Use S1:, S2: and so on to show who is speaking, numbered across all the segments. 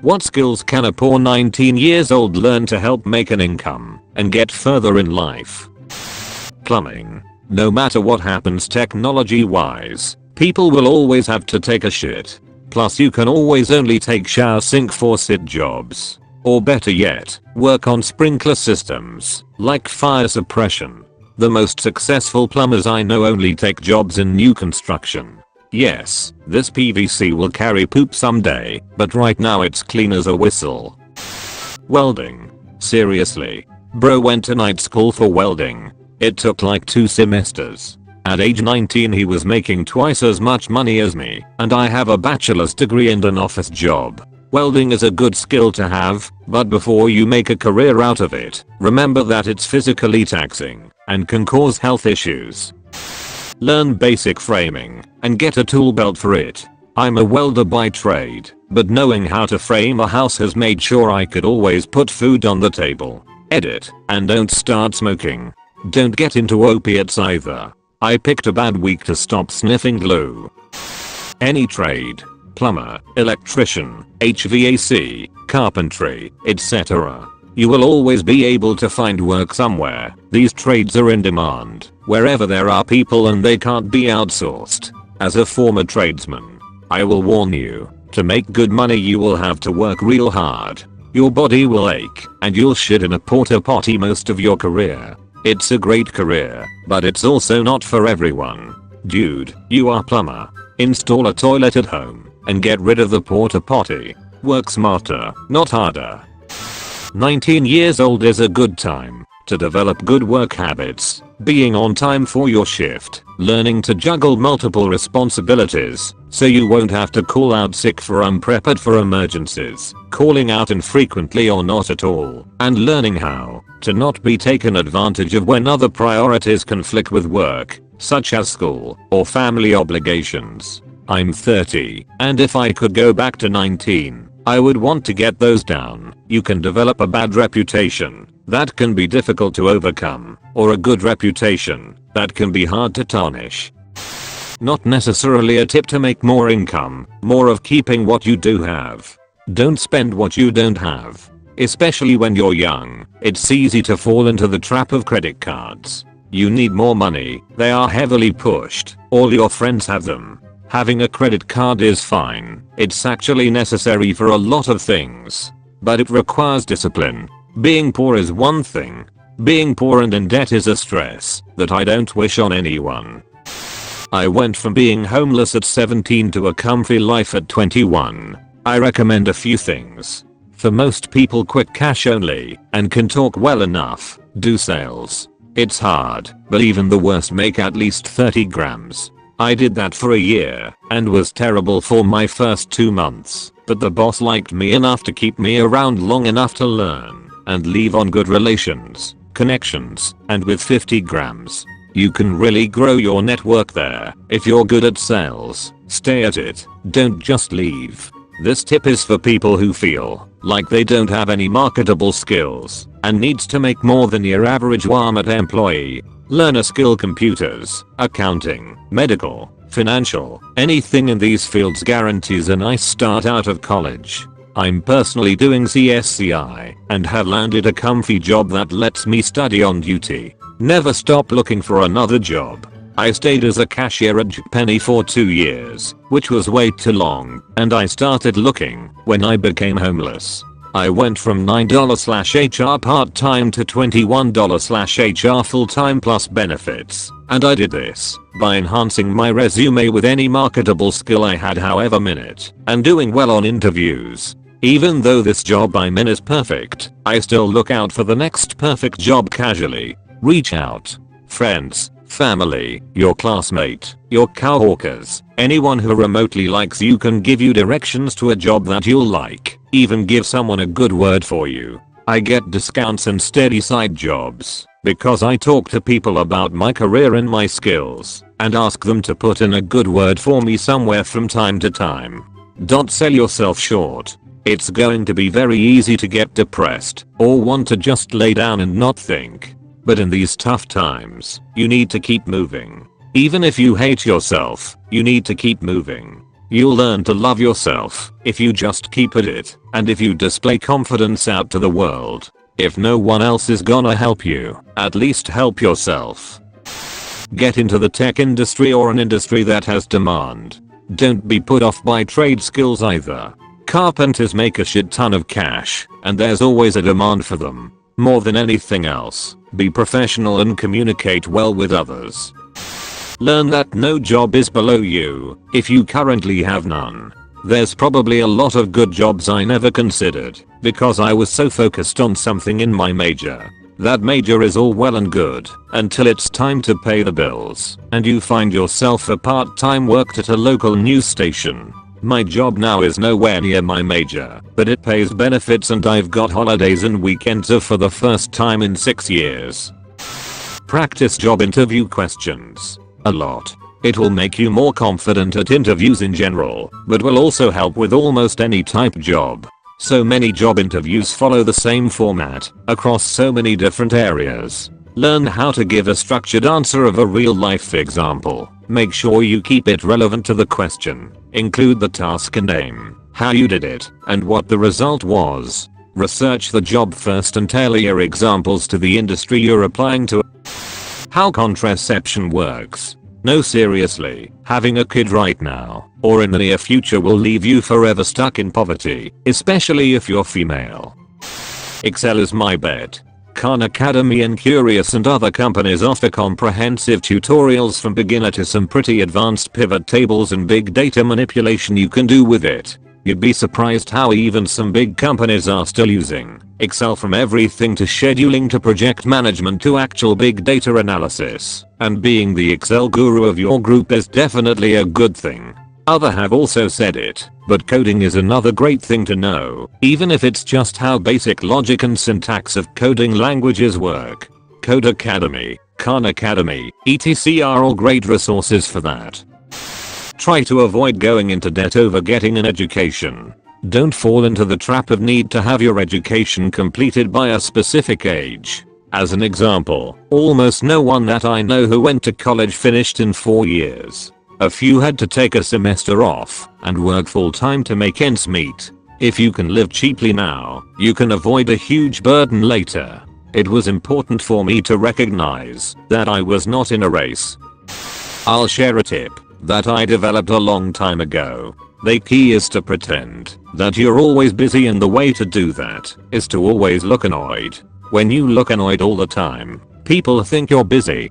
S1: What skills can a poor 19 years old learn to help make an income and get further in life? Plumbing. No matter what happens technology wise, people will always have to take a shit. Plus you can always only take shower sink faucet jobs. Or better yet, work on sprinkler systems, like fire suppression. The most successful plumbers I know only take jobs in new construction. Yes, this PVC will carry poop someday, but right now it's clean as a whistle. Welding. Seriously. Bro went to night school for welding. It took like 2 semesters. At age 19 he was making twice as much money as me, and I have a bachelor's degree and an office job. Welding is a good skill to have, but before you make a career out of it, remember that it's physically taxing and can cause health issues. Learn basic framing and get a tool belt for it. I'm a welder by trade, but knowing how to frame a house has made sure I could always put food on the table. Edit, and don't start smoking. Don't get into opiates either. I picked a bad week to stop sniffing glue. Any trade. Plumber, electrician, HVAC, carpentry, etc. You will always be able to find work somewhere. These trades are in demand wherever there are people and they can't be outsourced. As a former tradesman, I will warn you, to make good money you will have to work real hard. Your body will ache and you'll shit in a porta potty most of your career. It's a great career, but it's also not for everyone. Dude, you are plumber. Install a toilet at home and get rid of the porta potty. Work smarter, not harder. 19 years old is a good time to develop good work habits, being on time for your shift, learning to juggle multiple responsibilities so you won't have to call out sick for unprepared for emergencies, calling out infrequently or not at all, and learning how to not be taken advantage of when other priorities conflict with work, such as school or family obligations. I'm 30, and if I could go back to 19, I would want to get those down. You can develop a bad reputation that can be difficult to overcome, or a good reputation that can be hard to tarnish. Not necessarily a tip to make more income, more of keeping what you do have. Don't spend what you don't have. Especially when you're young, it's easy to fall into the trap of credit cards. You need more money, they are heavily pushed, all your friends have them. Having a credit card is fine, it's actually necessary for a lot of things. But it requires discipline. Being poor is one thing. Being poor and in debt is a stress that I don't wish on anyone. I went from being homeless at 17 to a comfy life at 21. I recommend a few things. For most people quit cash only and can talk well enough, do sales. It's hard, but even the worst make at least 30 grams. I did that for a year and was terrible for my first 2 months, but the boss liked me enough to keep me around long enough to learn and leave on good relations, connections, and with 50 grams. You can really grow your network there. If you're good at sales, stay at it, don't just leave. This tip is for people who feel like they don't have any marketable skills and needs to make more than your average Walmart employee. Learn a skill: computers, accounting, medical, financial, anything in these fields guarantees a nice start out of college. I'm personally doing CSCI and have landed a comfy job that lets me study on duty. Never stop looking for another job. I stayed as a cashier at JCPenney for 2 years, which was way too long, and I started looking when I became homeless. I went from $9/HR part-time to $21/HR full-time plus benefits, and I did this by enhancing my resume with any marketable skill I had however minute, and doing well on interviews. Even though this job I'm in is perfect, I still look out for the next perfect job casually. Reach out. Friends, family, your classmate, your coworkers, anyone who remotely likes you can give you directions to a job that you'll like, even give someone a good word for you. I get discounts and steady side jobs because I talk to people about my career and my skills and ask them to put in a good word for me somewhere from time to time. Don't sell yourself short. It's going to be very easy to get depressed or want to just lay down and not think. But in these tough times, you need to keep moving. Even if you hate yourself, you need to keep moving. You'll learn to love yourself if you just keep at it, and if you display confidence out to the world. If no one else is gonna help you, at least help yourself. Get into the tech industry or an industry that has demand. Don't be put off by trade skills either. Carpenters make a shit ton of cash, and there's always a demand for them. More than anything else, be professional and communicate well with others. Learn that no job is below you if you currently have none. There's probably a lot of good jobs I never considered because I was so focused on something in my major. That major is all well and good until it's time to pay the bills and you find yourself a part-time work at a local news station. My job now is nowhere near my major, but it pays benefits and I've got holidays and weekends off for the first time in 6 years. Practice job interview questions a lot. It will make you more confident at interviews in general, but will also help with almost any type job. So many job interviews follow the same format across so many different areas. Learn how to give a structured answer of a real life example. Make sure you keep it relevant to the question. Include the task and name, how you did it, and what the result was. Research the job first and tailor your examples to the industry you're applying to. How contraception works. No, seriously, having a kid right now or in the near future will leave you forever stuck in poverty, especially if you're female. Excel is my bet. Khan Academy and Curious and other companies offer comprehensive tutorials from beginner to some pretty advanced pivot tables and big data manipulation you can do with it. You'd be surprised how even some big companies are still using Excel, from everything to scheduling to project management to actual big data analysis. And being the Excel guru of your group is definitely a good thing. Others have also said it, but coding is another great thing to know, even if it's just how basic logic and syntax of coding languages work. Code Academy, Khan Academy, etc. are all great resources for that. Try to avoid going into debt over getting an education. Don't fall into the trap of need to have your education completed by a specific age. As an example, almost no one that I know who went to college finished in 4 years. A few had to take a semester off and work full time to make ends meet. If you can live cheaply now, you can avoid a huge burden later. It was important for me to recognize that I was not in a race. I'll share a tip that I developed a long time ago. The key is to pretend that you're always busy, and the way to do that is to always look annoyed. When you look annoyed all the time, people think you're busy.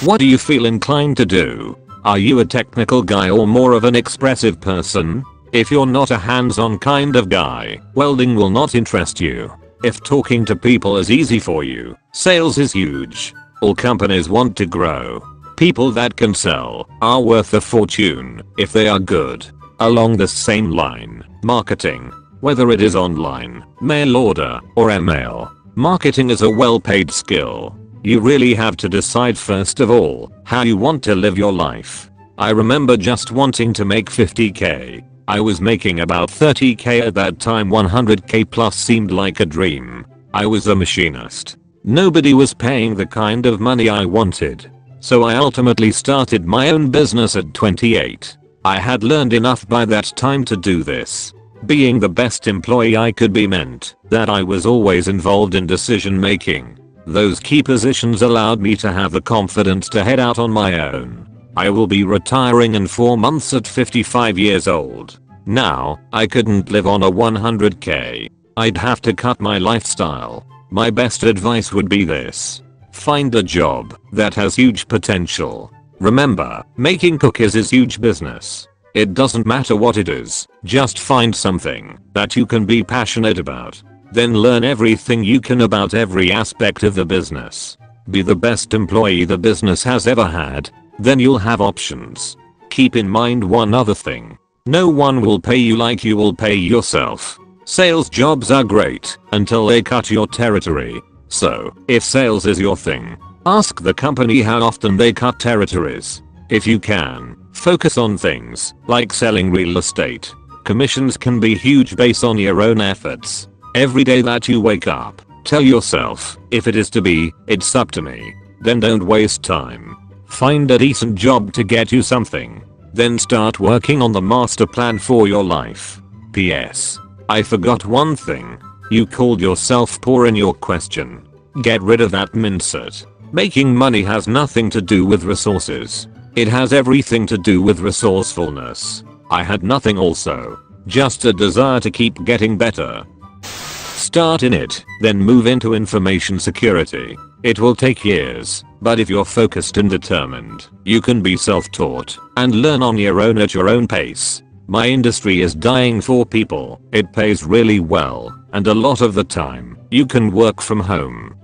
S1: What do you feel inclined to do? Are you a technical guy or more of an expressive person? If you're not a hands-on kind of guy, welding will not interest you. If talking to people is easy for you, sales is huge. All companies want to grow. People that can sell are worth a fortune if they are good. Along the same line, marketing, whether it is online, mail order, or email, marketing is a well-paid skill. You really have to decide first of all how you want to live your life. I remember just wanting to make 50k. I was making about 30k at that time. 100k plus seemed like a dream. I was a machinist. Nobody was paying the kind of money I wanted. So I ultimately started my own business at 28. I had learned enough by that time to do this. Being the best employee I could be meant that I was always involved in decision making. Those key positions allowed me to have the confidence to head out on my own. I will be retiring in 4 months at 55 years old. Now, I couldn't live on a 100k. I'd have to cut my lifestyle. My best advice would be this. Find a job that has huge potential. Remember, making cookies is huge business. It doesn't matter what it is, just find something that you can be passionate about. Then learn everything you can about every aspect of the business. Be the best employee the business has ever had. Then you'll have options. Keep in mind one other thing. No one will pay you like you will pay yourself. Sales jobs are great until they cut your territory. So, if sales is your thing, ask the company how often they cut territories. If you can, focus on things like selling real estate. Commissions can be huge based on your own efforts. Every day that you wake up, tell yourself, if it is to be, it's up to me. Then don't waste time. Find a decent job to get you something. then start working on the master plan for your life. PS. I forgot one thing. You called yourself poor in your question. Get rid of that mindset. Making money has nothing to do with resources. It has everything to do with resourcefulness. I had nothing also. Just a desire to keep getting better. Start in it, then move into information security. It will take years, but if you're focused and determined, you can be self-taught and learn on your own at your own pace. My industry is dying for people. It pays really well, and a lot of the time, you can work from home.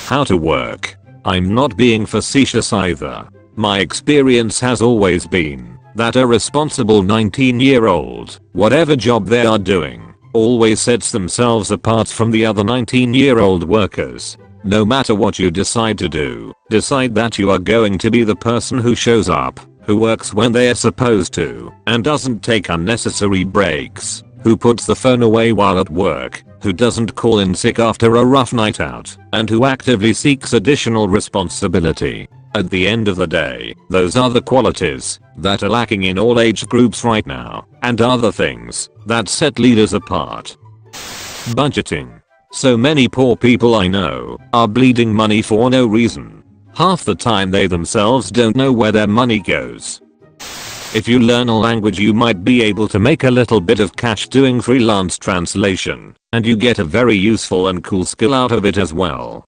S1: How to work. I'm not being facetious either. My experience has always been that a responsible 19-year-old, whatever job they are doing, always sets themselves apart from the other 19-year-old workers. No matter what you decide to do, decide that you are going to be the person who shows up, who works when they are supposed to, and doesn't take unnecessary breaks, who puts the phone away while at work, who doesn't call in sick after a rough night out, and who actively seeks additional responsibility. At the end of the day, those are the qualities that are lacking in all age groups right now, and are the things that set leaders apart. Budgeting. So many poor people I know are bleeding money for no reason. Half the time they themselves don't know where their money goes. If you learn a language, you might be able to make a little bit of cash doing freelance translation, and you get a very useful and cool skill out of it as well.